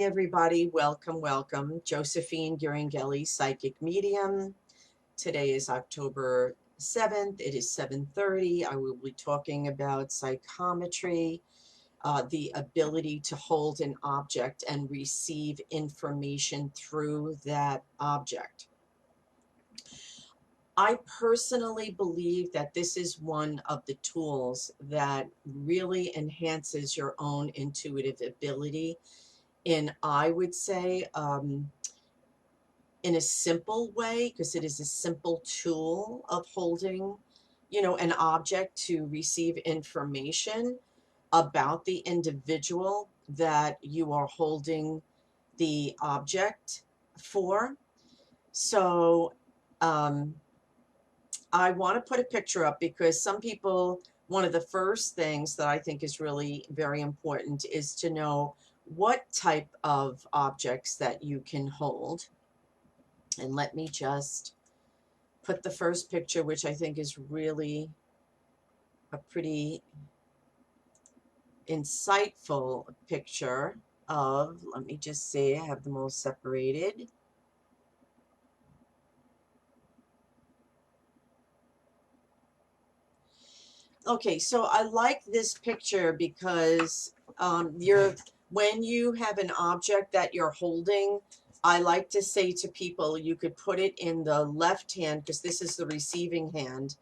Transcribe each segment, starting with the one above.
Everybody, welcome. Josephine Ghiringhelli, psychic medium. Today is October 7th. It is 7:30. I will be talking about psychometry, the ability to hold an object and receive information through that object. I personally believe that this is one of the tools that really enhances your own intuitive ability in, I would say, in a simple way, because it is a simple tool of holding, an object to receive information about the individual that you are holding the object for. So, um, I want to put a picture up because some people, one of the first things that I think is really very important is to know what type of objects that you can hold. And let me just put the first picture, which I think is really a pretty insightful picture of, let me just see, I have them all separated. Okay, so I like this picture because when you have an object that you're holding, I like to say to people, you could put it in the left hand because this is the receiving hand,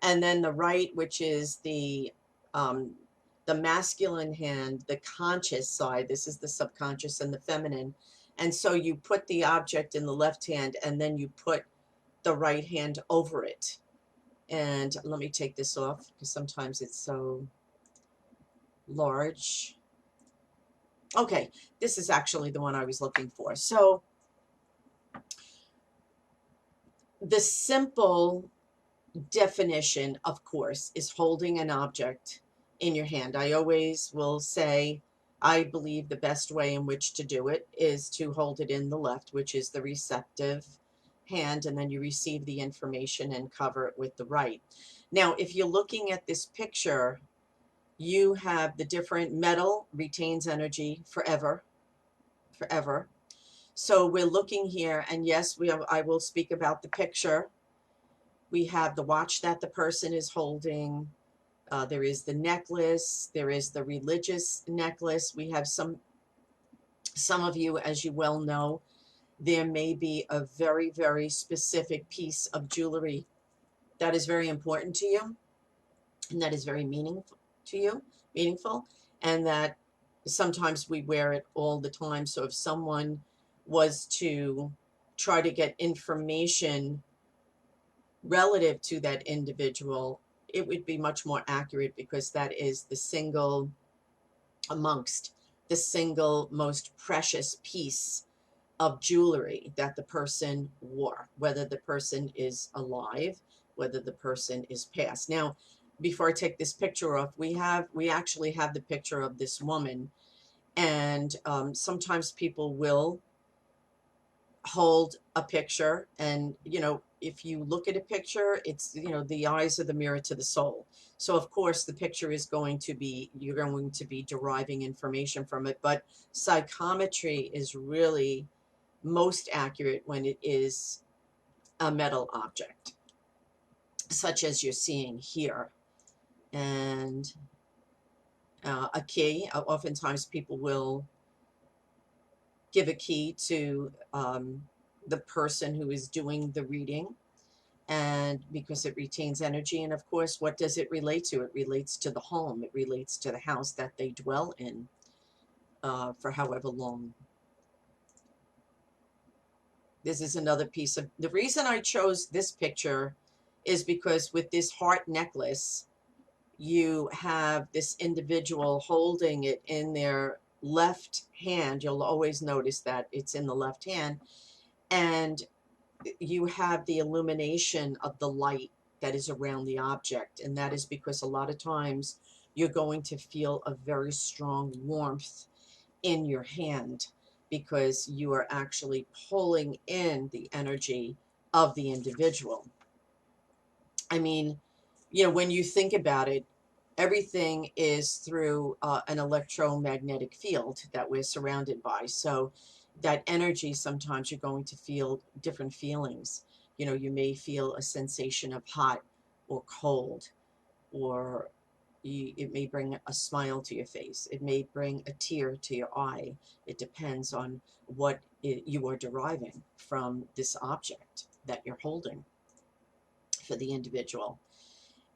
and then the right, which is um, the masculine hand, the conscious side. This is the subconscious and the feminine. And so you put the object in the left hand, and then you put the right hand over it. And let me take this off because sometimes it's so large. Okay, this is actually the one I was looking for. So the simple definition, of course, is holding an object in your hand. I always will say, I believe the best way in which to do it is to hold it in the left, which is the receptive hand, and then you receive the information and cover it with the right. Now, if you're looking at this picture, you have the different metal retains energy forever. So we're looking here, and yes, I will speak about the picture. We have the watch that the person is holding. There is the necklace. There is the religious necklace. We have some of you, as you well know, there may be a very, very specific piece of jewelry that is very important to you and that is very meaningful, and that sometimes we wear it all the time. So if someone was to try to get information relative to that individual, it would be much more accurate because that is amongst the single most precious piece of jewelry that the person wore, whether the person is alive, whether the person is passed. Now, before I take this picture off, we actually have the picture of this woman, and sometimes people will hold a picture, and if you look at a picture, it's the eyes are the mirror to the soul. So of course the picture is going to be, you're going to be deriving information from it, but psychometry is really most accurate when it is a metal object, such as you're seeing here. And a key, oftentimes people will give a key to the person who is doing the reading, and because it retains energy. And of course, what does it relate to? It relates to the home. It relates to the house that they dwell in for however long. This is another piece of the reason I chose this picture is because with this heart necklace, you have this individual holding it in their left hand. You'll always notice that it's in the left hand, and you have the illumination of the light that is around the object. And that is because a lot of times you're going to feel a very strong warmth in your hand because you are actually pulling in the energy of the individual. I mean, when you think about it, everything is through an electromagnetic field that we're surrounded by. So that energy, sometimes you're going to feel different feelings. You know, you may feel a sensation of hot or cold, or it may bring a smile to your face. It may bring a tear to your eye. It depends on what you are deriving from this object that you're holding for the individual.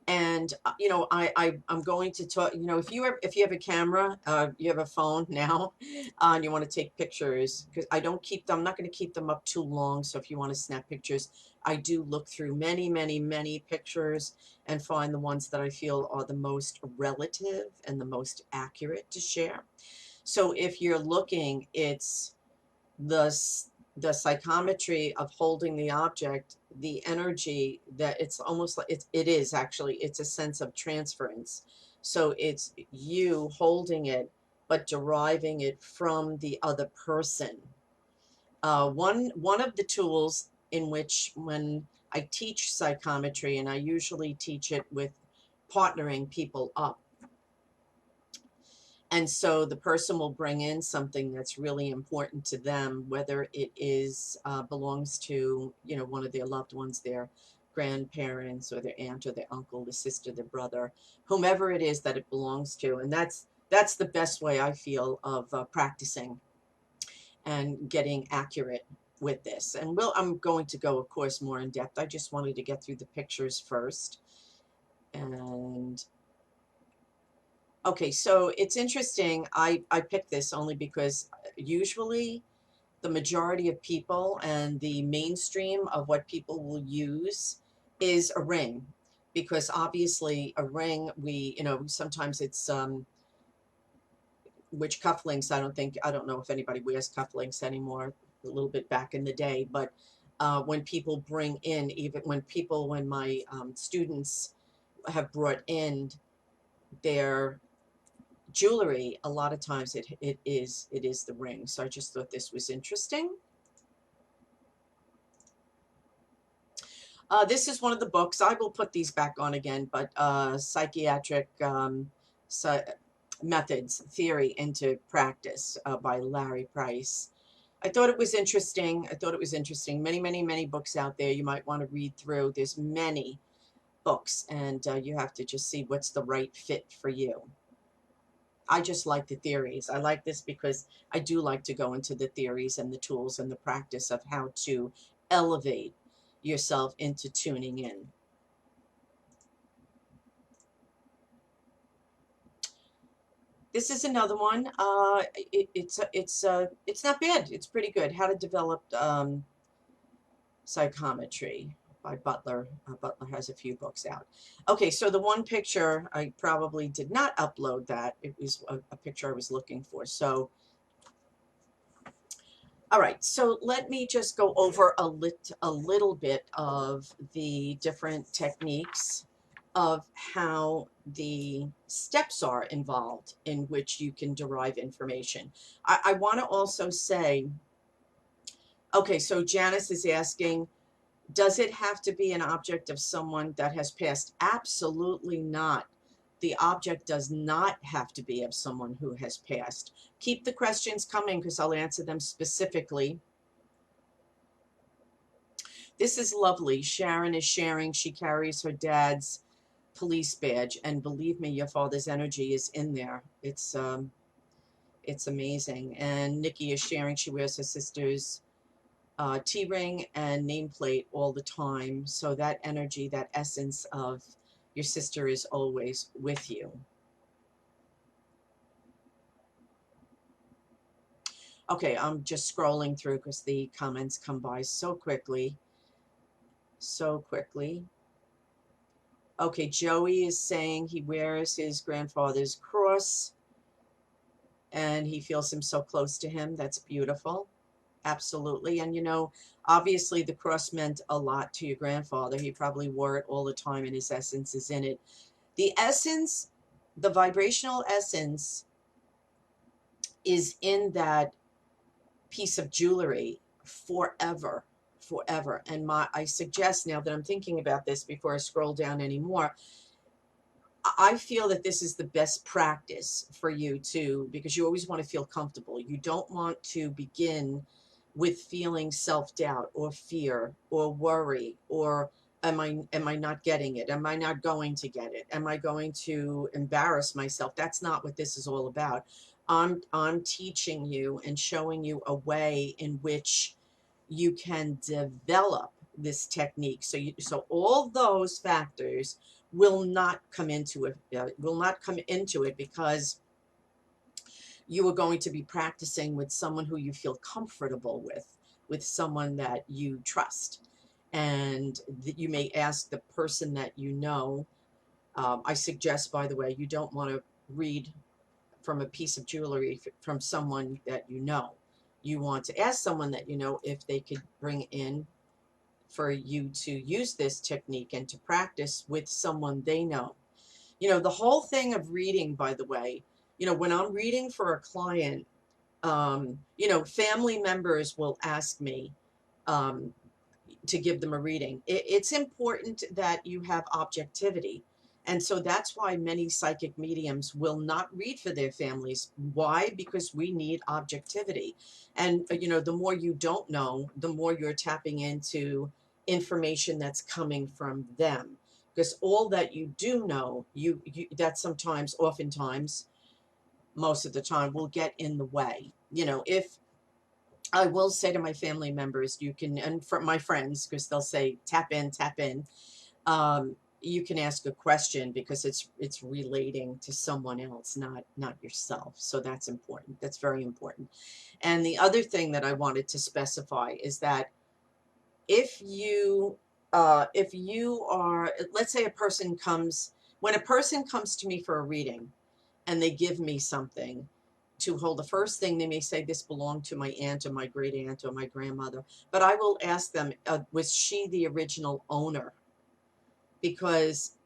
And you know, I'm going to talk, you know, if you have a camera, you have a phone now, and you want to take pictures, because I don't keep them, I'm not going to keep them up too long. So if you want to snap pictures, I do look through many, many, many pictures and find the ones that I feel are the most relative and the most accurate to share. So if you're looking, it's the the psychometry of holding the object, the energy that it's almost like it is actually, it's a sense of transference. So it's you holding it, but deriving it from the other person. One of the tools in which, when I teach psychometry, and I usually teach it with partnering people up, and so the person will bring in something that's really important to them, whether it is belongs to, you know, one of their loved ones, their grandparents or their aunt or their uncle, the sister, the brother, whomever it is that it belongs to. And that's the best way I feel of practicing and getting accurate with this. And I'm going to go, of course, more in depth. I just wanted to get through the pictures first. And okay, so it's interesting. I picked this only because usually the majority of people and the mainstream of what people will use is a ring, because obviously a ring, you know, sometimes it's which cufflinks, I don't know if anybody wears cufflinks anymore, a little bit back in the day, but when people bring in, even when my students have brought in their jewelry, a lot of times it is the ring. So I just thought this was interesting. This is one of the books. I will put these back on again, but Psychiatric Methods, Theory into Practice by Larry Price. I thought it was interesting. I thought it was interesting. Many, many, many books out there you might want to read through. There's many books, and you have to just see what's the right fit for you. I just like the theories. I like this because I do like to go into the theories and the tools and the practice of how to elevate yourself into tuning in. This is another one. It's not bad. It's pretty good. How to Develop Psychometry by Butler. Butler has a few books out. Okay, so the one picture, I probably did not upload that. It was a picture I was looking for. So all right, so let me just go over a little bit of the different techniques of how the steps are involved in which you can derive information. I want to also say, okay, so Janice is asking, does it have to be an object of someone that has passed? Absolutely not. The object does not have to be of someone who has passed. Keep the questions coming because I'll answer them specifically. This is lovely. Sharon is sharing. She carries her dad's police badge, and believe me, your father's energy is in there. It's amazing. And Nikki is sharing. She wears her sister's T-ring and nameplate all the time. So that energy, that essence of your sister is always with you. Okay, I'm just scrolling through because the comments come by so quickly. So quickly. Okay, Joey is saying he wears his grandfather's cross and he feels him so close to him. That's beautiful. Absolutely. And you know, obviously the cross meant a lot to your grandfather. He probably wore it all the time and his essence is in it. The essence, the vibrational essence is in that piece of jewelry forever, forever. And I suggest, now that I'm thinking about this before I scroll down anymore, I feel that this is the best practice for you to, because you always want to feel comfortable. You don't want to begin with feeling self-doubt or fear or worry or am I not getting it? Am I not going to get it? Am I going to embarrass myself? That's not what this is all about. I'm teaching you and showing you a way in which you can develop this technique. So all those factors will not come into it, because you are going to be practicing with someone who you feel comfortable with someone that you trust. And that you may ask the person that you know. I suggest, by the way, you don't want to read from a piece of jewelry from someone that you know. You want to ask someone that you know if they could bring in for you to use this technique and to practice with someone they know. The whole thing of reading, by the way, when I'm reading for a client, family members will ask me um, to give them a reading. It's important that you have objectivity. And so that's why many psychic mediums will not read for their families. Why? Because we need objectivity. And, the more you don't know, the more you're tapping into information that's coming from them. Because all that you do know, that sometimes, oftentimes, most of the time, will get in the way. If I will say to my family members, you can, and for my friends, because they'll say, tap in, tap in. You can ask a question because it's relating to someone else, not yourself. So that's important. That's very important. And the other thing that I wanted to specify is that if you are, let's say when a person comes to me for a reading, and they give me something to hold. The first thing they may say, this belonged to my aunt or my great aunt or my grandmother. But I will ask them, was she the original owner? Because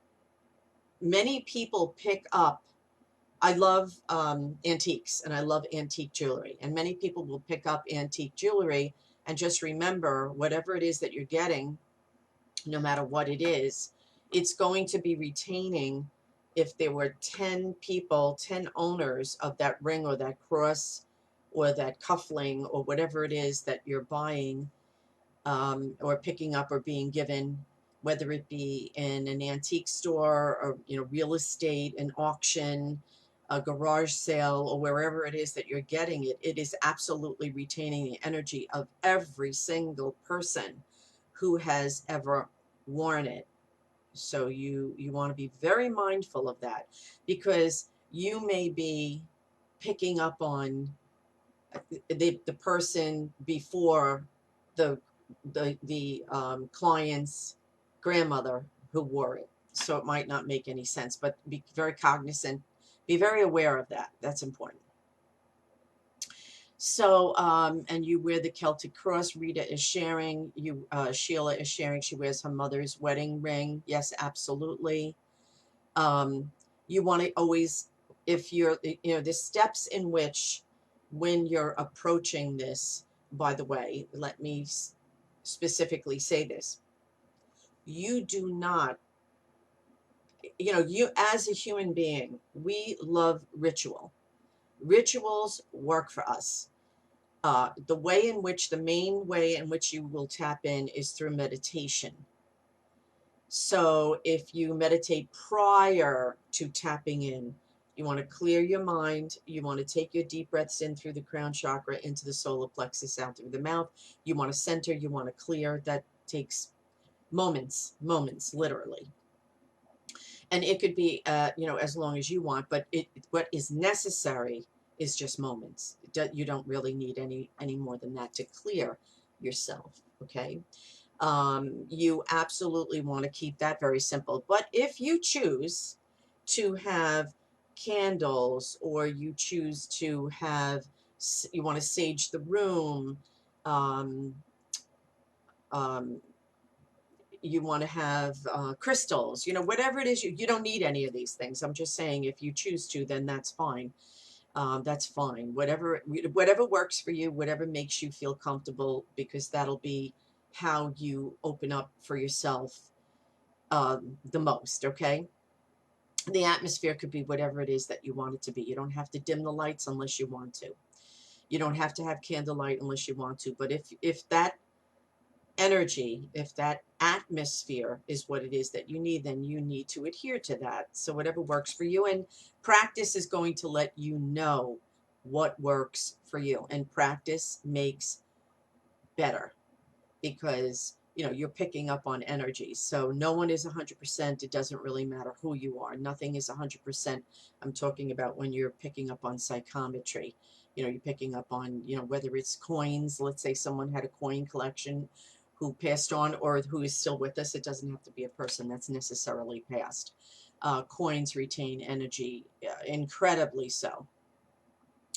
many people pick up, I love antiques and I love antique jewelry. And many people will pick up antique jewelry and just remember whatever it is that you're getting, no matter what it is, it's going to be retaining. If there were 10 people, 10 owners of that ring or that cross or that cuffling or whatever it is that you're buying, or picking up or being given, whether it be in an antique store or real estate, an auction, a garage sale, or wherever it is that you're getting it, it is absolutely retaining the energy of every single person who has ever worn it. So you want to be very mindful of that, because you may be picking up on the person before the client's grandmother who wore it. So it might not make any sense, but be very cognizant, be very aware of that. That's important. So, and you wear the Celtic cross. Rita is sharing. Sheila is sharing. She wears her mother's wedding ring. Yes, absolutely. Um, you want to always, if you're, the steps in which, when you're approaching this, by the way, let me specifically say this. You do not, you as a human being, we love ritual. Rituals work for us. The main way in which you will tap in is through meditation. So if you meditate prior to tapping in, you want to clear your mind. You want to take your deep breaths in through the crown chakra, into the solar plexus, out through the mouth. You want to center, you want to clear. That takes moments, literally. And it could be, as long as you want, but what is necessary is just moments. You don't really need any more than that to clear yourself, okay? You absolutely want to keep that very simple. But if you choose to have candles, or you choose to have, you want to sage the room, um, um, you want to have crystals, whatever it is, you don't need any of these things. I'm just saying, if you choose to, then that's fine. That's fine. Whatever works for you, whatever makes you feel comfortable, because that'll be how you open up for yourself the most, okay? The atmosphere could be whatever it is that you want it to be. You don't have to dim the lights unless you want to. You don't have to have candlelight unless you want to. But if that energy, if that atmosphere is what it is that you need, then you need to adhere to that. So whatever works for you, and practice is going to let you know what works for you, and practice makes better, because you're picking up on energy. So no one is 100%. It doesn't really matter who you are. Nothing is 100%. I'm talking about when you're picking up on psychometry. You're picking up on, whether it's coins. Let's say someone had a coin collection who passed on, or who is still with us. It doesn't have to be a person that's necessarily passed. Coins retain energy, incredibly so.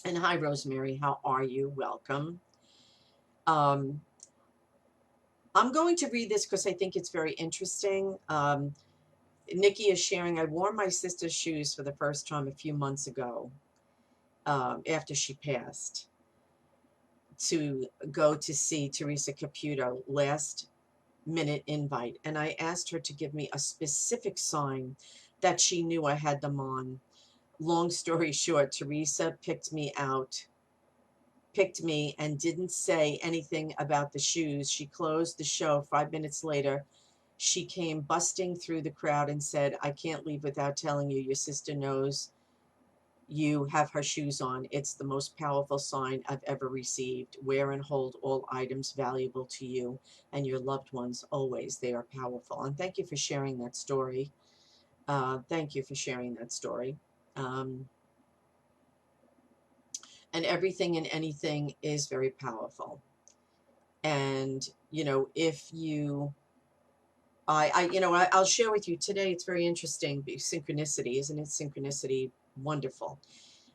And hi, Rosemary, how are you? Welcome. um, I'm going to read this because I think it's very interesting. Nikki is sharing, I wore my sister's shoes for the first time a few months ago, after she passed, to go to see Teresa Caputo, last minute invite. And I asked her to give me a specific sign that she knew I had them on. Long story short, Teresa picked me and didn't say anything about the shoes. She closed the show. 5 minutes later, she came busting through the crowd and said, I can't leave without telling you, your sister knows you have her shoes on. It's the most powerful sign I've ever received. Wear and hold all items valuable to you and your loved ones always. They are powerful. And thank you for sharing that story. Thank you for sharing that story. And everything and anything is very powerful. And, if you, I'll share with you today. It's very interesting. Synchronicity, isn't it? Synchronicity, wonderful.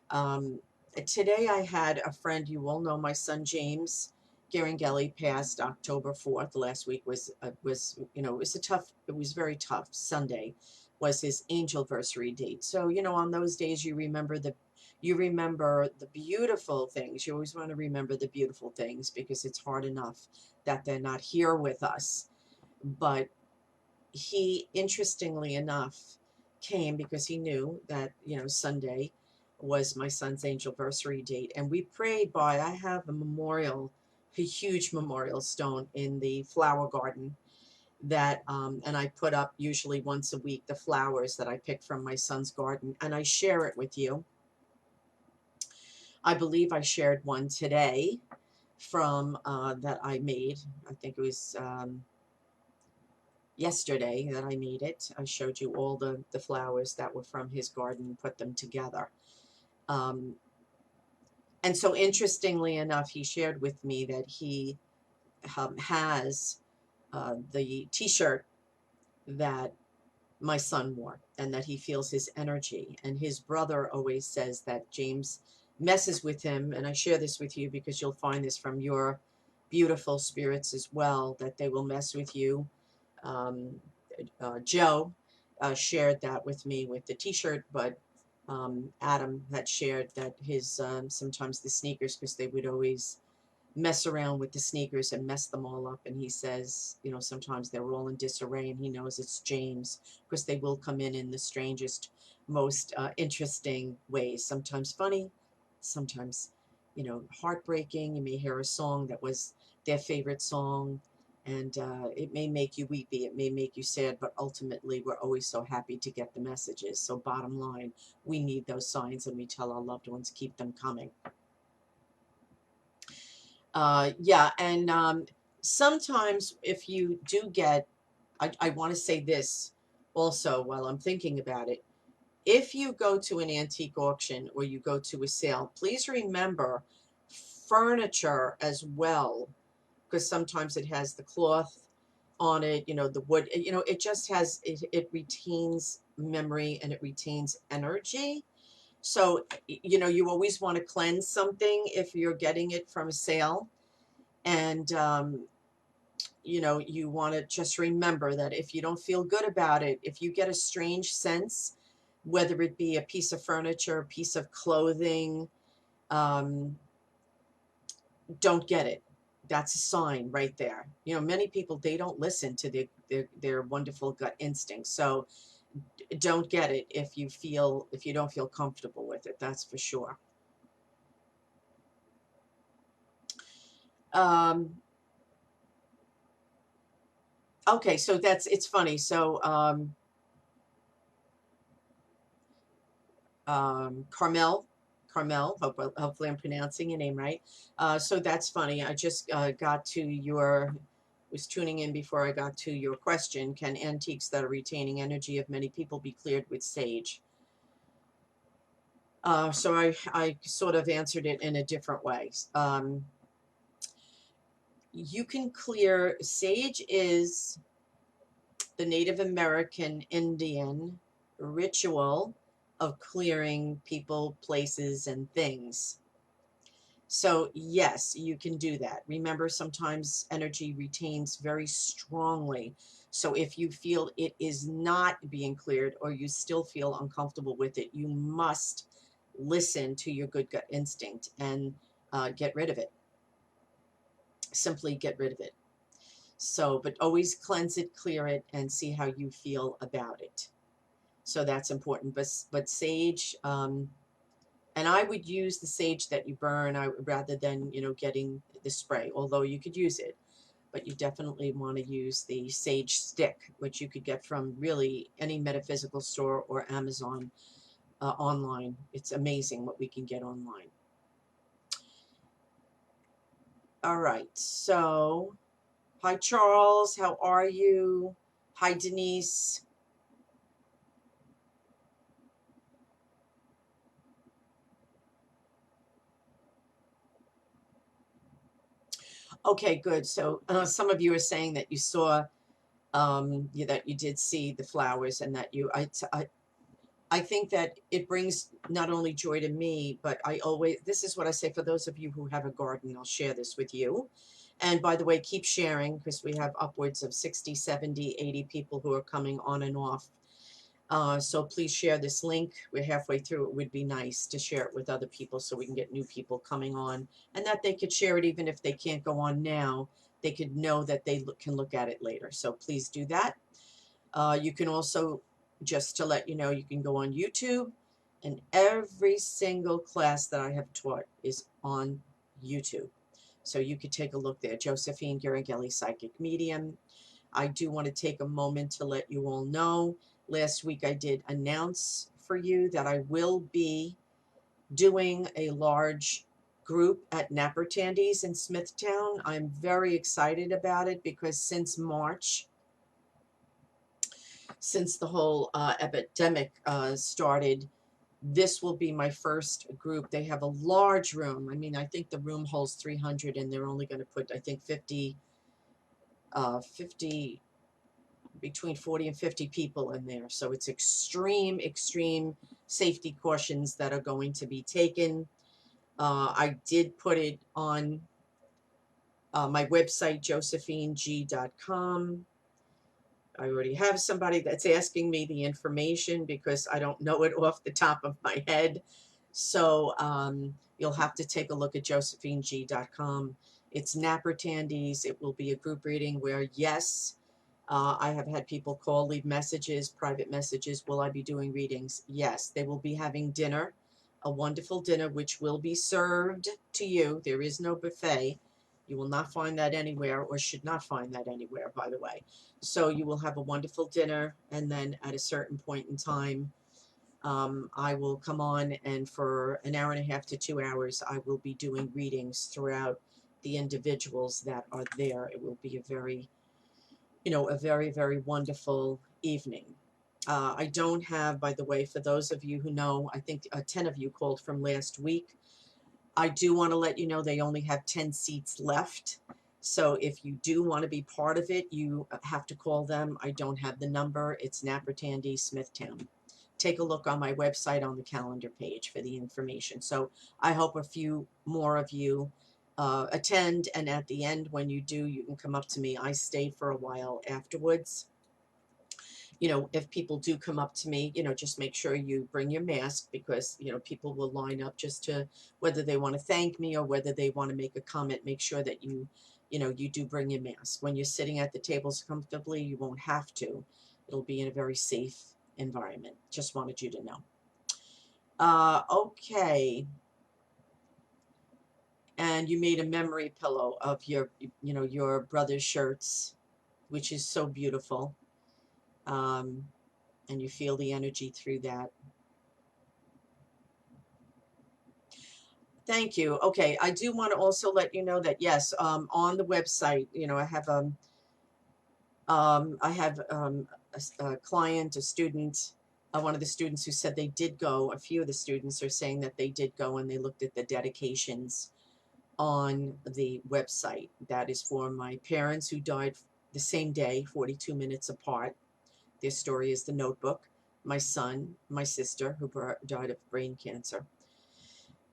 Um, Today I had a friend, you all know my son James Ghiringhelli passed October 4th. Last week it was very tough. Sunday was his angelversary date. So, on those days you remember the beautiful things. You always want to remember the beautiful things, because it's hard enough that they're not here with us. But he, interestingly enough, came because he knew that, Sunday was my son's angelversary date. And we prayed by, I have a huge memorial stone in the flower garden that, and I put up usually once a week the flowers that I picked from my son's garden, and I share it with you. I believe I shared one today from that I made. I think it was yesterday that I made it. I showed you all the flowers that were from his garden and put them together. Um, and so interestingly enough, he shared with me that he has the t-shirt that my son wore, and that he feels his energy. And his brother always says that James messes with him. And I share this with you because you'll find this from your beautiful spirits as well, that they will mess with you. Um, Joe shared that with me with the t-shirt, but Adam had shared that his sometimes the sneakers, because they would always mess around with the sneakers and mess them all up. And he says, sometimes they're all in disarray, and he knows it's James, because they will come in the strangest, most interesting ways. Sometimes funny, sometimes, heartbreaking. You may hear a song that was their favorite song, and it may make you weepy, it may make you sad, but ultimately we're always so happy to get the messages. So bottom line, we need those signs, and we tell our loved ones, keep them coming. Yeah, and sometimes if you do get, I want to say this also while I'm thinking about it. If you go to an antique auction or you go to a sale, please remember furniture as well, because sometimes it has the cloth on it, the wood, it just has, it retains memory and it retains energy. So, you always want to cleanse something if you're getting it from a sale. And, you want to just remember that if you don't feel good about it, if you get a strange sense, whether it be a piece of furniture, a piece of clothing, um, don't get it. That's a sign right there. Many people, they don't listen to their wonderful gut instinct. So don't get it if you don't feel comfortable with it. That's for sure. Um, okay, so it's funny. So Carmel, hopefully I'm pronouncing your name right. So that's funny. I just got to your, was tuning in before I got to your question. Can antiques that are retaining energy of many people be cleared with sage? So I sort of answered it in a different way. You can clear, sage is the Native American Indian ritual of clearing people, places, and things. So, yes, you can do that. Remember, sometimes energy retains very strongly. So, if you feel it is not being cleared or you still feel uncomfortable with it, you must listen to your good gut instinct and get rid of it. Simply get rid of it. So, but always cleanse it, clear it, and see how you feel about it. So that's important. But sage, and I would use the sage that you burn, rather than getting the spray. Although you could use it, but you definitely want to use the sage stick, which you could get from really any metaphysical store or Amazon online. It's amazing what we can get online. All right, so hi Charles, how are you? Hi Denise. Okay, good. So some of you are saying that you saw, that you did see the flowers, and that I think that it brings not only joy to me, but this is what I say for those of you who have a garden. I'll share this with you. And by the way, keep sharing, because we have upwards of 60, 70, 80 people who are coming on and off. So please share this link. We're halfway through. It would be nice to share it with other people so we can get new people coming on, and that they could share it even if they can't go on now. They could know that they can look at it later. So please do that. You can also, just to let you know, you can go on YouTube, and every single class that I have taught is on YouTube. So you could take a look there. Josephine Ghiringhelli, Psychic Medium. I do want to take a moment to let you all know. Last week I did announce for you that I will be doing a large group at Napper Tandy's in Smithtown. I'm very excited about it because since March, since the whole epidemic started, this will be my first group. They have a large room. I mean, I think the room holds 300, and they're only going to put, I think, 50, between 40 and 50 people in there. So it's extreme safety cautions that are going to be taken. I did put it on my website, josephineg.com. I already have somebody that's asking me the information because I don't know it off the top of my head. So you'll have to take a look at josephineg.com. It's Napper Tandy's. It will be a group reading where, yes, I have had people call, leave messages, private messages. Will I be doing readings? Yes, they will be having dinner, a wonderful dinner, which will be served to you. There is no buffet. You will not find that anywhere, or should not find that anywhere, by the way. So you will have a wonderful dinner, and then at a certain point in time, I will come on, and for an hour and a half to 2 hours, I will be doing readings throughout the individuals that are there. It will be a very wonderful evening. I don't have, by the way, for those of you who know, I think 10 of you called from last week. I do want to let you know they only have 10 seats left. So if you do want to be part of it, you have to call them. I don't have the number. It's Napper Tandy, Smithtown. Take a look on my website on the calendar page for the information. So I hope a few more of you attend, and at the end, when you do, you can come up to me. I stay for a while afterwards. If people do come up to me, just make sure you bring your mask, because people will line up just to, whether they want to thank me or whether they want to make a comment. Make sure that you do bring your mask. When you're sitting at the tables comfortably, you won't have to. It'll be in a very safe environment. Just wanted you to know. Okay. And you made a memory pillow of your, your brother's shirts, which is so beautiful. And you feel the energy through that. Thank you. Okay, I do want to also let you know that yes, on the website, I have a client, a student, one of the students who said they did go. A few of the students are saying that they did go and they looked at the dedications on the website. That is for my parents who died the same day, 42 minutes apart. Their story is The Notebook. My son, my sister, who died of brain cancer.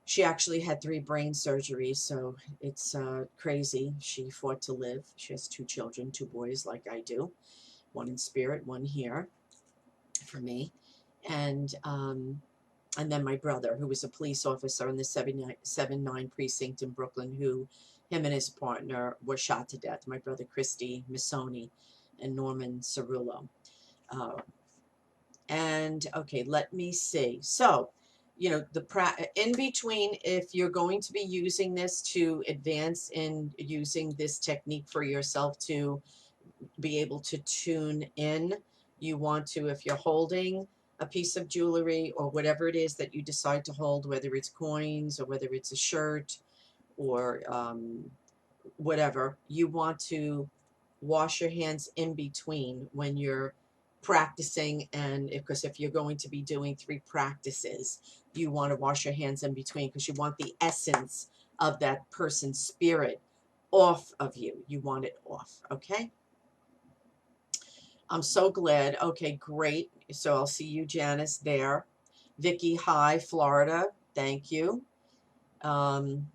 She actually had 3 brain surgeries, so it's crazy. She fought to live. She has 2 children, 2 boys like I do, one in spirit, one here for me. And then my brother, who was a police officer in the 79 precinct in Brooklyn, who him and his partner were shot to death. My brother Christy Missoni and Norman Cerullo. And okay, let me see. So, in between, if you're going to be using this to advance in using this technique for yourself to be able to tune in, you want to, if you're holding a piece of jewelry or whatever it is that you decide to hold, whether it's coins or whether it's a shirt or whatever, you want to wash your hands in between when you're practicing. And because if you're going to be doing 3 practices, you want to wash your hands in between because you want the essence of that person's spirit off of you. You want it off. Okay. I'm so glad. Okay, great. So I'll see you, Janice, there. Vicky, hi, Florida. Thank you. Good.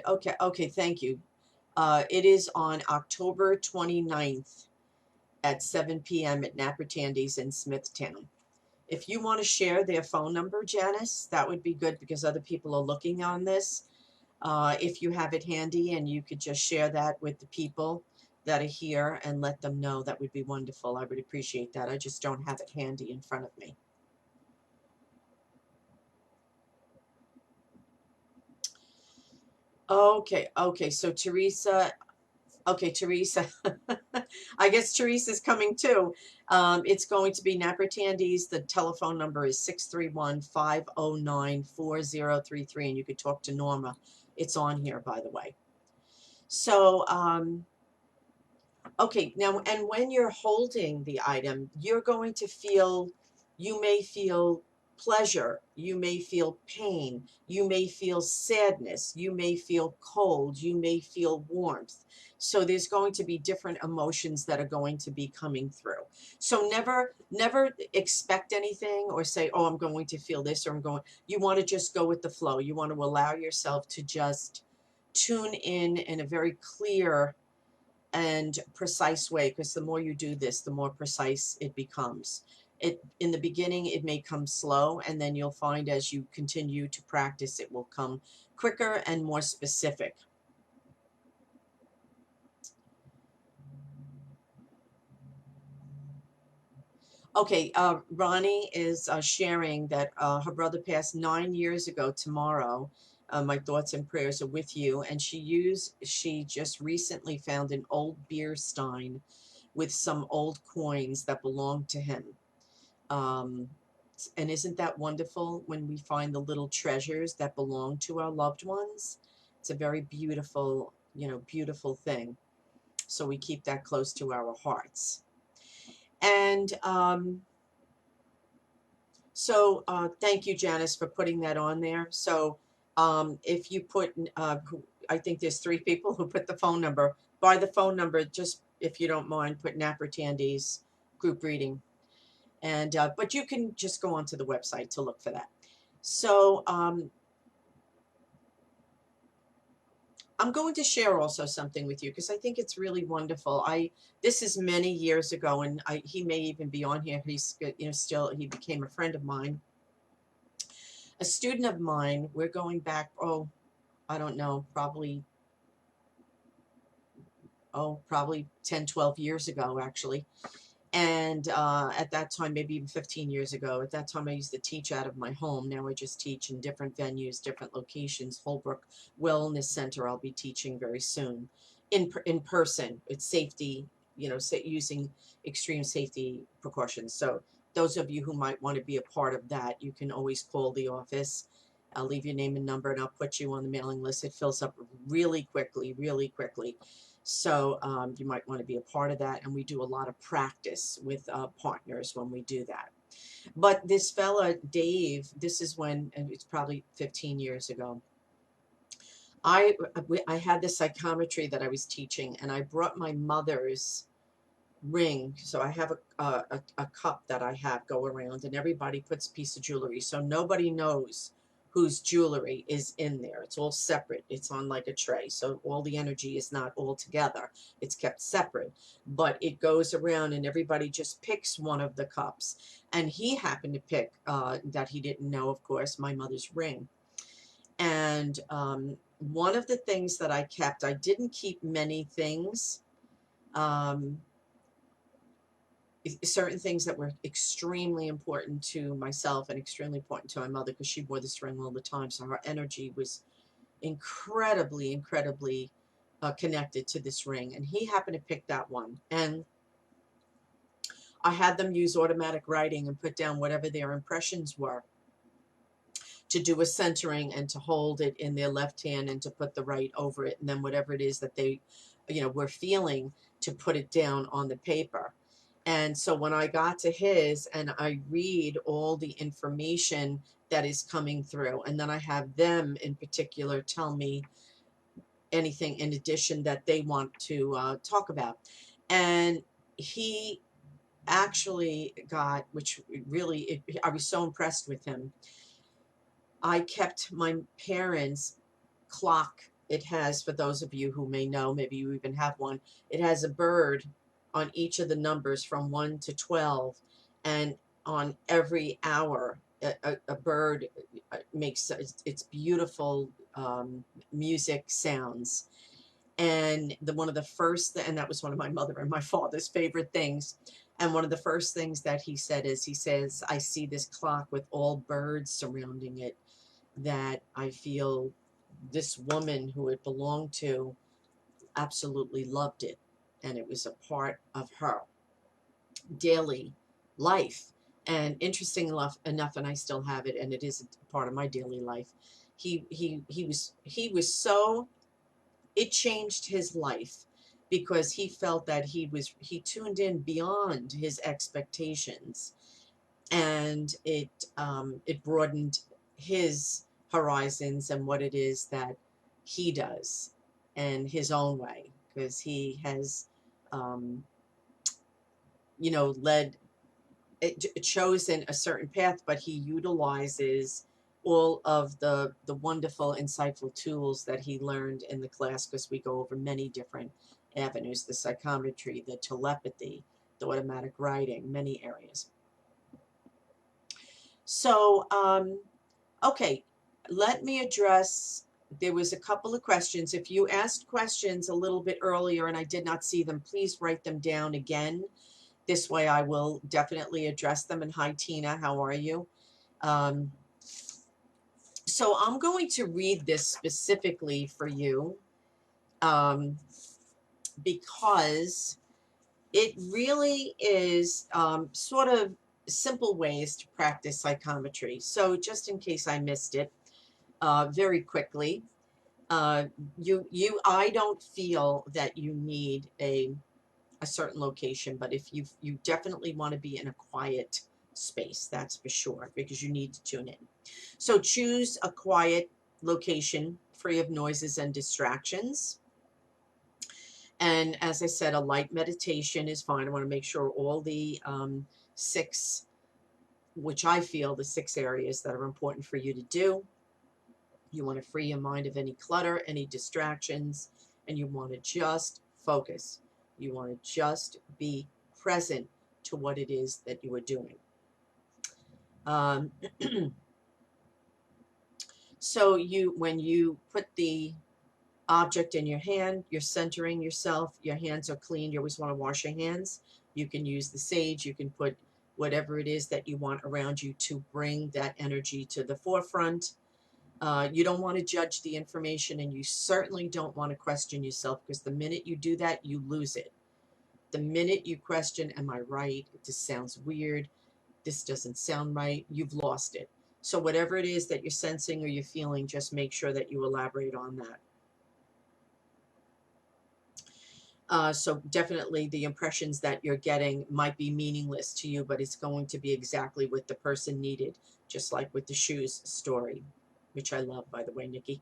Okay. Okay. Thank you. It is on October 29th at 7 p.m. at Napper Tandy's in Smithtown. If you want to share their phone number, Janice, that would be good because other people are looking on this. If you have it handy and you could just share that with the people that are here and let them know, that would be wonderful. I would appreciate that. I just don't have it handy in front of me. Okay, okay. So Teresa, okay, Teresa. I guess Teresa's coming too. It's going to be Napper Tandy's. The telephone number is 631-509-4033, and you could talk to Norma. It's on here, by the way. So, okay, now, and when you're holding the item, you're going to feel, you may feel pleasure, you may feel pain, you may feel sadness, you may feel cold, you may feel warmth. So there's going to be different emotions that are going to be coming through. So never expect anything or say, oh, I'm going to feel this, or you want to just go with the flow. You want to allow yourself to just tune in a very clear and precise way, because the more you do this, the more precise it becomes. In the beginning, it may come slow, and then you'll find as you continue to practice, it will come quicker and more specific. Okay, Ronnie is sharing that her brother passed 9 years ago tomorrow. My thoughts and prayers are with you. And she just recently found an old beer stein with some old coins that belonged to him. Um, and isn't that wonderful when we find the little treasures that belong to our loved ones? It's a very beautiful, beautiful thing. So we keep that close to our hearts. And so thank you, Janice, for putting that on there. So if you put, I think there's 3 people who put the phone number. By the phone number, just if you don't mind, put Napper Tandy's group reading. And but you can just go onto the website to look for that. So I'm going to share also something with you because I think it's really wonderful. This is many years ago, and he may even be on here. He's still, he became a friend of mine, a student of mine. We're going back, oh, I don't know, probably probably 10, 12 years ago, actually. And at that time, maybe even 15 years ago, at that time I used to teach out of my home. Now I just teach in different venues, different locations. Holbrook Wellness Center, I'll be teaching very soon in person. It's safety, using extreme safety precautions. So those of you who might want to be a part of that, you can always call the office. I'll leave your name and number, and I'll put you on the mailing list. It fills up really quickly, really quickly. So you might want to be a part of that. And we do a lot of practice with partners when we do that. But this fella, Dave, this is when, and it's probably 15 years ago, I had the psychometry that I was teaching, and I brought my mother's ring. So I have a cup that I have go around, and everybody puts a piece of jewelry. So nobody knows whose jewelry is in there. It's all separate. It's on like a tray. So all the energy is not all together. It's kept separate. But it goes around, and everybody just picks one of the cups. And he happened to pick, that he didn't know, of course, my mother's ring. And one of the things that I kept, I didn't keep many things. Certain things that were extremely important to myself and extremely important to my mother, because she wore this ring all the time. So her energy was incredibly, incredibly connected to this ring. And he happened to pick that one. And I had them use automatic writing and put down whatever their impressions were, to do a centering and to hold it in their left hand and to put the right over it. And then whatever it is that they, were feeling, to put it down on the paper. And so when I got to his and I read all the information that is coming through, and then I have them in particular tell me anything in addition that they want to talk about. And he actually got, which really, I was so impressed with him. I kept my parents' clock. It has, for those of you who may know, maybe you even have one, it has a bird on each of the numbers from 1 to 12, and on every hour a bird makes its beautiful music sounds. And one of the first, and that was one of my mother and my father's favorite things, and one of the first things that he said is, he says, I see this clock with all birds surrounding it, that I feel this woman who it belonged to absolutely loved it, and it was a part of her daily life. And interesting enough, and I still have it, and it is a part of my daily life. He was so, it changed his life, because he felt that he tuned in beyond his expectations, and it broadened his horizons and what it is that he does in his own way, because he has led, chosen a certain path, but he utilizes all of the wonderful, insightful tools that he learned in the class, because we go over many different avenues: the psychometry, the telepathy, the automatic writing, many areas. So, okay, let me address, there was a couple of questions. If you asked questions a little bit earlier and I did not see them, please write them down again. This way I will definitely address them. And hi, Tina, how are you? So I'm going to read this specifically for you, because it really is sort of simple ways to practice psychometry. So just in case I missed it, very quickly, I don't feel that you need a certain location, but if you definitely want to be in a quiet space, that's for sure, because you need to tune in. So choose a quiet location free of noises and distractions. And as I said, a light meditation is fine. I want to make sure all the 6, which I feel the 6 areas that are important for you to do. You want to free your mind of any clutter, any distractions, and you want to just focus. You want to just be present to what it is that you are doing. So when you put the object in your hand. You're centering yourself. Your hands are clean. You always want to wash your hands. You can use the sage. You can put whatever it is that you want around you to bring that energy to the forefront. You don't want to judge the information, and you certainly don't want to question yourself, because the minute you do that, you lose it. The minute you question, am I right? This sounds weird. This doesn't sound right. You've lost it. So whatever it is that you're sensing or you're feeling, just make sure that you elaborate on that. So definitely the impressions that you're getting might be meaningless to you, but it's going to be exactly what the person needed, just like with the shoes story, which I love, by the way, Nikki.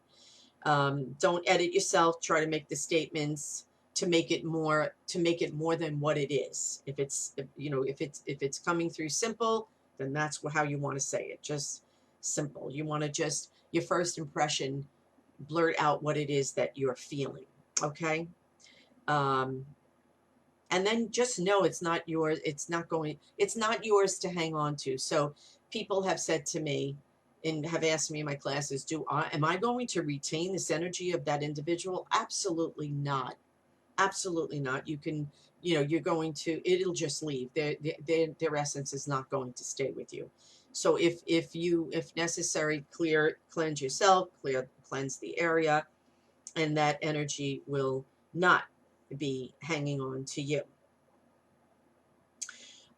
Don't edit yourself. Try to make the statements to make it more than what it is. If it's, if it's coming through simple, then that's how you want to say it. Just simple. You want to just, your first impression, blurt out what it is that you're feeling. Okay. And then just know it's not yours. It's not yours to hang on to. So people have said to me and have asked me in my classes, am I going to retain this energy of that individual? Absolutely not. Absolutely not. You can, you're going to, it'll just leave. Their essence is not going to stay with you. So if necessary, cleanse yourself, cleanse the area, and that energy will not be hanging on to you.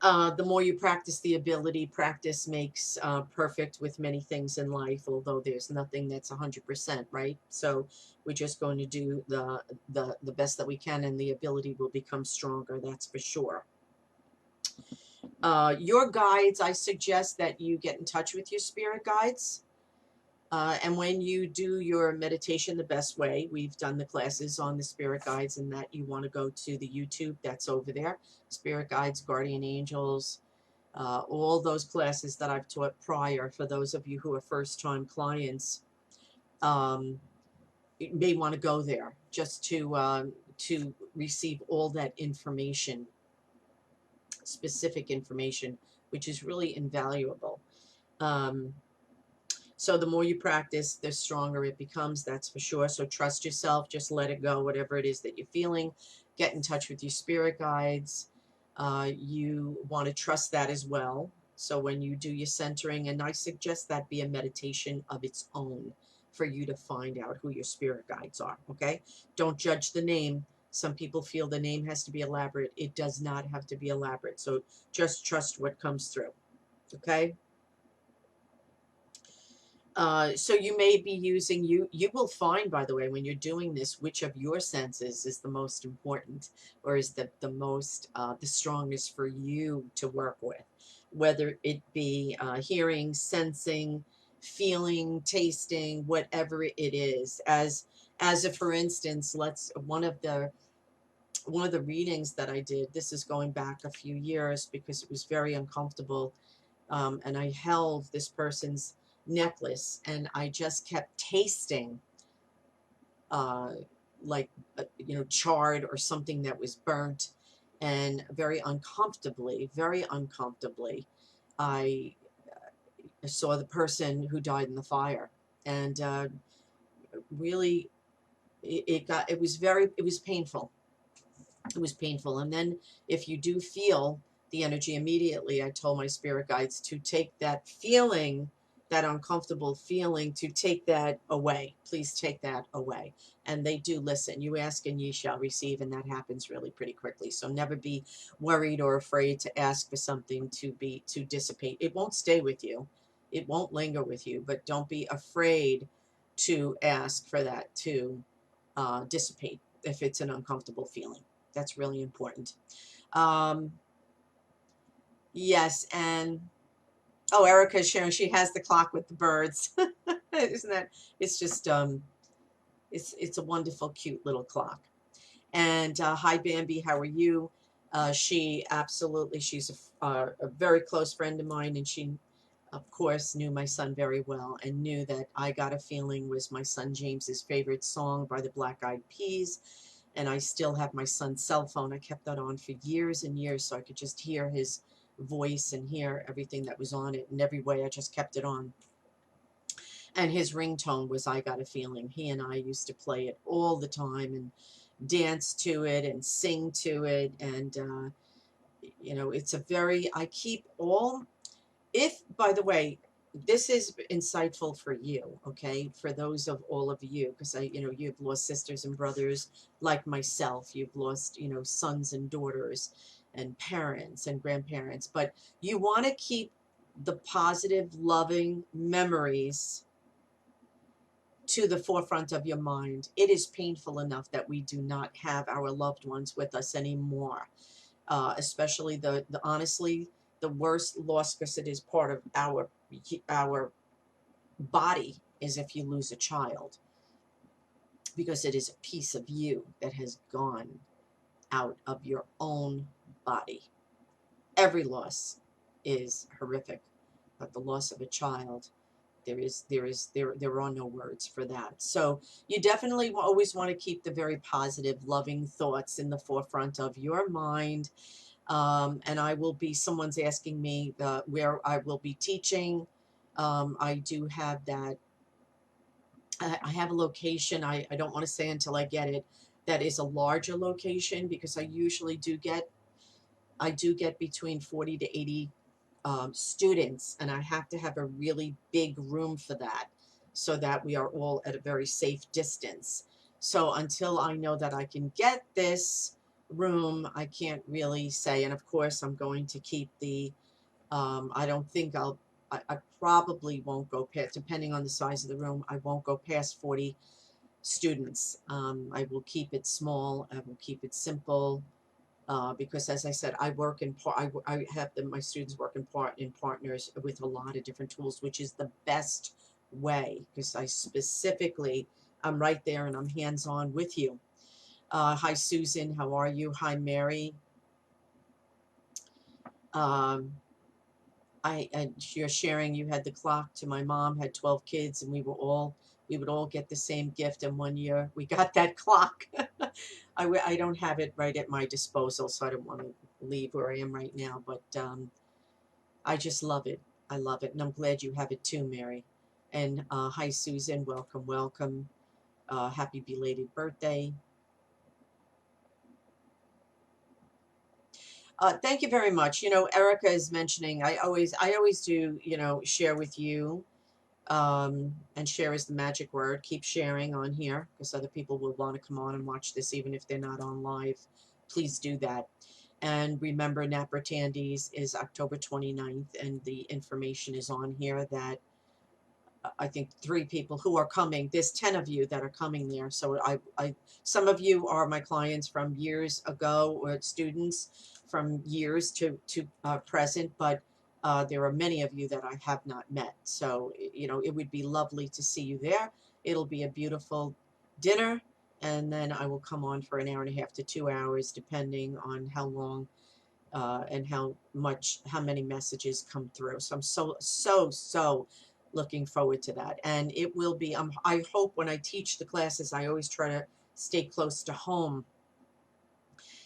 The more you practice the ability, practice makes perfect with many things in life, although there's nothing that's 100%, right? So we're just going to do the best that we can, and the ability will become stronger, that's for sure. Your guides, I suggest that you get in touch with your spirit guides. And when you do your meditation the best way, we've done the classes on the spirit guides, and that you want to go to the YouTube that's over there, spirit guides, guardian angels, all those classes that I've taught prior. For those of you who are first-time clients, you may want to go there just to receive all that information, specific information, which is really invaluable. So the more you practice, the stronger it becomes, that's for sure. So trust yourself, just let it go, whatever it is that you're feeling. Get in touch with your spirit guides. You want to trust that as well. So when you do your centering, and I suggest that be a meditation of its own for you to find out who your spirit guides are, okay? Don't judge the name. Some people feel the name has to be elaborate. It does not have to be elaborate. So just trust what comes through, okay? So you may be using, you will find, by the way, when you're doing this, which of your senses is the most important, or is the most, the strongest for you to work with, whether it be hearing, sensing, feeling, tasting, whatever it is. As a, for instance, one of the readings that I did, this is going back a few years because it was very uncomfortable. And I held this person's necklace, and I just kept tasting like charred or something that was burnt, and very uncomfortably I saw the person who died in the fire. And really it was painful. It was painful. And then if you do feel the energy immediately, I told my spirit guides to take that feeling, that uncomfortable feeling, to take that away. Please take that away. And they do listen. You ask and ye shall receive, and that happens really pretty quickly. So never be worried or afraid to ask for something to dissipate. It won't stay with you. It won't linger with you, but don't be afraid to ask for that to dissipate if it's an uncomfortable feeling. That's really important. Yes, and Erica's sharing she has the clock with the birds. Isn't that? It's just it's a wonderful, cute little clock. And hi, Bambi, how are you? She's a very close friend of mine, and she, of course, knew my son very well, and knew that I Got a Feeling was my son James's favorite song by the Black Eyed Peas. And I still have my son's cell phone. I kept that on for years and years so I could just hear his voice and hear everything that was on it. And every way I just kept it on. And his ringtone was I Got a Feeling. He and I used to play it all the time and dance to it and sing to it. And, you know, it's a very, I keep all, if, by the way, this is insightful for you, okay, for those of all of you, because you know, you've lost sisters and brothers like myself. You've lost, you know, sons and daughters and parents and grandparents, but you want to keep the positive, loving memories to the forefront of your mind. It is painful enough that we do not have our loved ones with us anymore, especially the honestly the worst loss, because it is part of our body, is if you lose a child, because it is a piece of you that has gone out of your own body. Every loss is horrific, but the loss of a child, there are no words for that. So you definitely always want to keep the very positive, loving thoughts in the forefront of your mind. And I will be, someone's asking me where I will be teaching. I do have that. I have a location. I don't want to say until I get it. That is a larger location, because I do get between 40 to 80 students, and I have to have a really big room for that, so that we are all at a very safe distance. So until I know that I can get this room, I can't really say. And of course, I'm going to keep the, I don't think I probably won't go past, depending on the size of the room, I won't go past 40 students. I will keep it small. I will keep it simple. Because as I said, I work in part, I have my students work in partners with a lot of different tools, which is the best way, because I specifically, I'm right there and I'm hands-on with you. Hi, Susan. How are you? Hi, Mary. Um, you're sharing, you had the clock to my mom, had 12 kids, and we would all get the same gift. And one year we got that clock. I don't have it right at my disposal, so I don't want to leave where I am right now, but I just love it. I love it. And I'm glad you have it too, Mary. And hi, Susan. Welcome, welcome. Happy belated birthday. Thank you very much. You know, Erica is mentioning, I always do, you know, share with you. And share is the magic word. Keep sharing on here, because other people will want to come on and watch this, even if they're not on live. Please do that. And remember, Napper Tandies is October 29th, and the information is on here that I think 3 people who are coming. There's 10 of you that are coming there. So some of you are my clients from years ago, or students from years to present, but there are many of you that I have not met. So, you know, it would be lovely to see you there. It'll be a beautiful dinner, and then I will come on for an hour and a half to 2 hours, depending on how long and how many messages come through. So I'm so looking forward to that. And it will be, I hope when I teach the classes, I always try to stay close to home.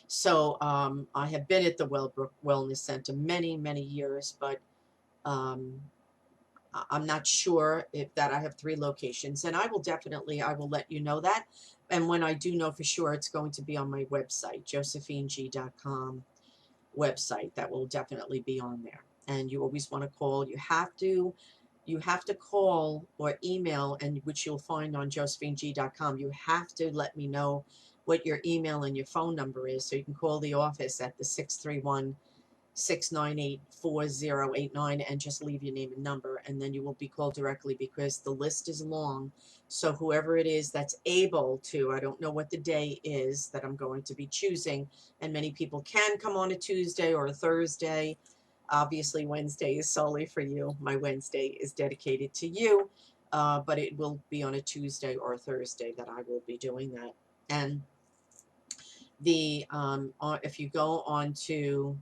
So I have been at the Wellbrook Wellness Center many years, but um, I'm not sure if that I have 3 locations, and I will let you know that. And when I do know for sure, it's going to be on my website, josephineg.com website. That will definitely be on there. And you always want to call. You have to call or email, and which you'll find on josephineg.com. You have to let me know what your email and your phone number is, so you can call the office at the 631-698-4089 and just leave your name and number, and then you will be called directly, because the list is long. So whoever it is that's able to, I don't know what the day is that I'm going to be choosing, and many people can come on a Tuesday or a Thursday. Obviously, Wednesday is solely for you. My Wednesday is dedicated to you, but it will be on a Tuesday or a Thursday that I will be doing that. And if you go on to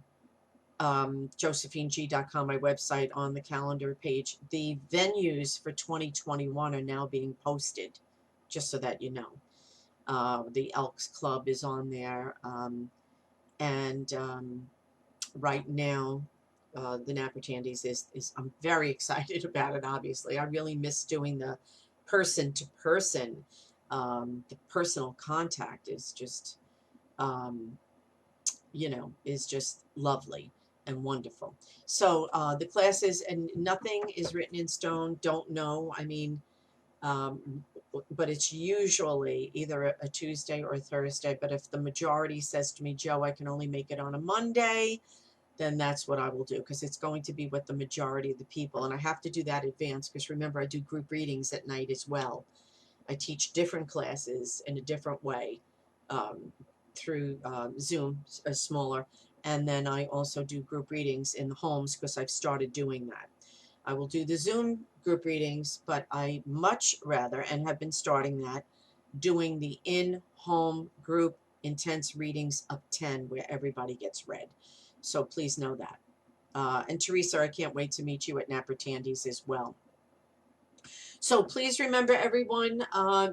josephineg.com, my website, on the calendar page, the venues for 2021 are now being posted, just so that you know. The Elks Club is on there, and right now the Napper Tandies is I'm very excited about it. Obviously, I really miss doing the person to person. The personal contact is just um, is just lovely and wonderful. So the classes, and nothing is written in stone. Don't know. I mean, um, but it's usually either a Tuesday or a Thursday. But if the majority says to me, Joe, I can only make it on a Monday, then that's what I will do, because it's going to be what the majority of the people, and I have to do that advance, because remember, I do group readings at night as well. I teach different classes in a different way um, through Zoom, smaller, and then I also do group readings in the homes, because I've started doing that. I will do the Zoom group readings, but I much rather, and have been starting that, doing the in-home group intense readings of 10 where everybody gets read. So please know that. And Teresa, I can't wait to meet you at Napper Tandy's as well. So please remember, everyone,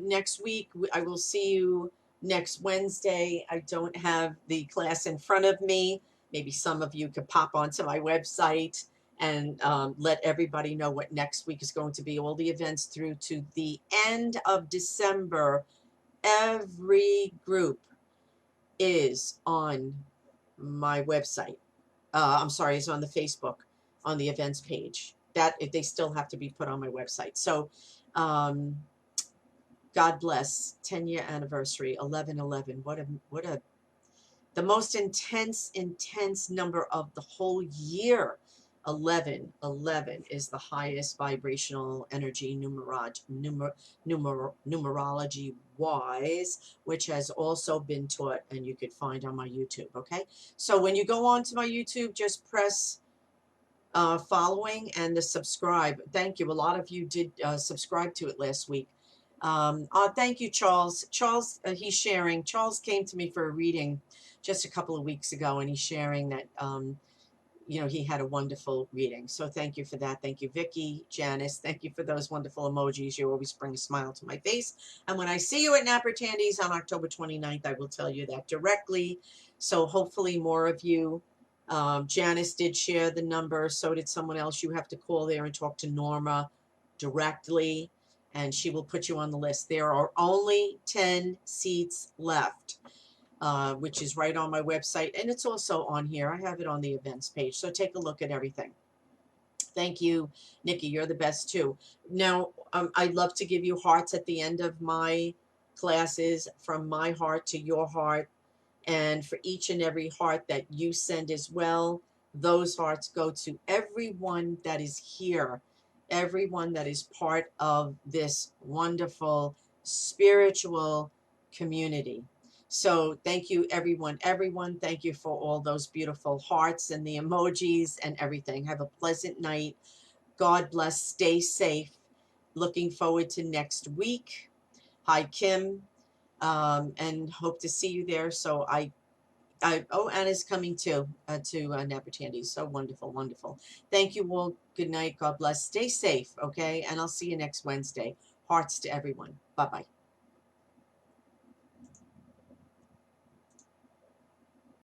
next week, I will see you next Wednesday. I don't have the class in front of me. Maybe some of you could pop onto my website and let everybody know what next week is going to be. All the events through to the end of December. Every group is on my website. I'm sorry, it's on the Facebook, on the events page. That they still have to be put on my website. So, um, God bless. 10-year anniversary, 11/11. What a the most intense number of the whole year. 11/11 is the highest vibrational energy numerology wise, which has also been taught, and you could find on my YouTube. Okay, so when you go on to my YouTube, just press following and the subscribe. Thank you. A lot of you did subscribe to it last week. Thank you, Charles. Charles, he's sharing. Charles came to me for a reading just a couple of weeks ago, and he's sharing that, he had a wonderful reading. So thank you for that. Thank you, Vicky, Janice. Thank you for those wonderful emojis. You always bring a smile to my face. And when I see you at Napper Tandy's on October 29th, I will tell you that directly. So hopefully more of you. Janice did share the number. So did someone else. You have to call there and talk to Norma directly, and she will put you on the list. There are only 10 seats left, which is right on my website. And it's also on here. I have it on the events page. So take a look at everything. Thank you, Nikki. You're the best too. Now, I love to give you hearts at the end of my classes, from my heart to your heart. And for each and every heart that you send as well, those hearts go to everyone that is here, everyone that is part of this wonderful spiritual community. So thank you, everyone. Everyone, thank you for all those beautiful hearts and the emojis and everything. Have a pleasant night. God bless. Stay safe. Looking forward to next week. Hi, Kim. And hope to see you there. So Anna's coming too, to Napper Tandy. So wonderful, wonderful. Thank you all. Good night. God bless. Stay safe, okay? And I'll see you next Wednesday. Hearts to everyone. Bye-bye.